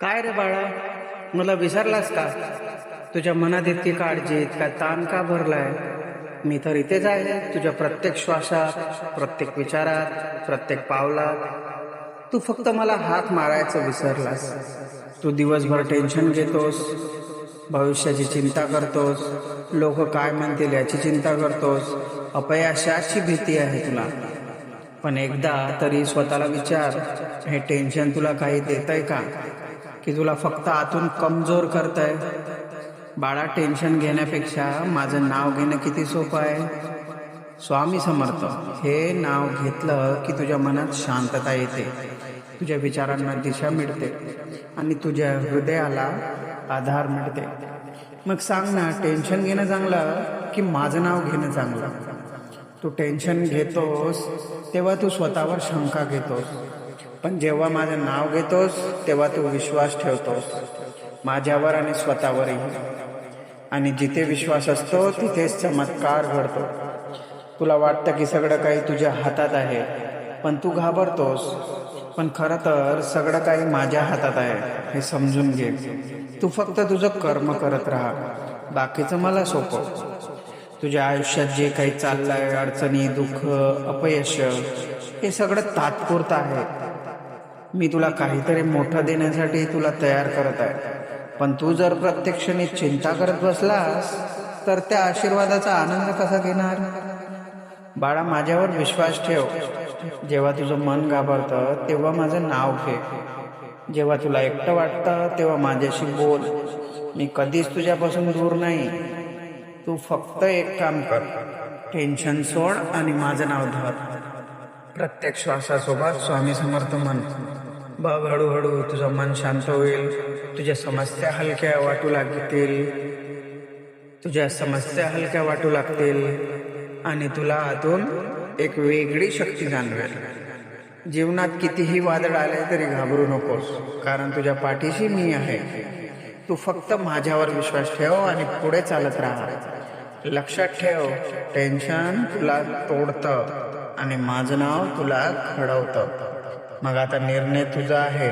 काय रे बाळा, मला विसरलास का? तुझ्या मनात इतकी काळजी, इतका ताण का भरलाय? मी तर इथेच आहे, तुझ्या प्रत्येक श्वासात, प्रत्येक विचारात, प्रत्येक पावलात. तू फक्त मला हाक मारायचं विसरलास. तू दिवसभर टेन्शन घेतोस, भविष्याची चिंता करतोस, लोक काय म्हणतील याची चिंता करतोस, अपयशाची भीती आहे तुला. पण एकदा तरी स्वतःला विचार, हे टेन्शन तुला काही देतंय का? की तुला फक्त आतून कमजोर करतंय? बाळा, टेन्शन घेण्यापेक्षा माझं नाव घेणं किती सोपं आहे. स्वामी समर्थ हे नाव घेतलं की तुझ्या मनात शांतता येते, तुझ्या विचारांना दिशा मिळते आणि तुझ्या हृदयाला आधार मिळते. मग सांग ना, टेन्शन घेणं चांगलं की माझं नाव घेणं चांगलं? तू टेन्शन घेतोस तेव्हा तू स्वतःवर शंका घेतोस, पण जेव्हा माझं नाव घेतोस तेव्हा तू विश्वास ठेवतोस माझ्यावर आणि स्वतःवरही. आणि जिथे विश्वास असतो तिथेच चमत्कार घडतो. तुला वाटतं की सगळं काही तुझ्या हातात आहे, पण तू घाबरतोस. पण खरं तर सगळं काही माझ्या हातात आहे हे समजून घे. तू फक्त तुझं कर्म करत राहा, बाकीचं मला सोपव. तुझ्या आयुष्यात जे काही चाललंय, अडचणी, दुःख, अपयश, हे सगळं तात्पुरतं आहे. मी तुला काहीतरी मोठं देण्यासाठी तुला तयार करत आहे. पण तू जर प्रत्येक क्षणी चिंता करत बसलास तर त्या आशीर्वादाचा आनंद कसा घेणार? बाळा, माझ्यावर विश्वास ठेव. जेव्हा तुझं मन घाबरतं तेव्हा माझं नाव घे. जेव्हा तुला एकटं वाटतं तेव्हा माझ्याशी बोल. मी कधीच तुझ्यापासून दूर नाही. तू फक्त एक काम कर, टेन्शन सोड आणि माझं नाव धर. प्रत्येक श्वासासोबत स्वामी समर्थ म्हण. बघ, हळूहळू तुझं मन शांत होईल. तुझ्या समस्या हलक्या वाटू लागतील आणि तुला आतून एक वेगळी शक्ती जाणवेल. जीवनात कितीही वादळ आले तरी घाबरू नकोस, कारण तुझ्या पाठीशी मी आहे. तू फक्त माझ्यावर विश्वास ठेव आणि पुढे चालत राहा. लक्षात ठेव, टेन्शन तुला तोडतं आणि माझं नाव तुला घडवतं. मग आता निर्णय तुझा आहे.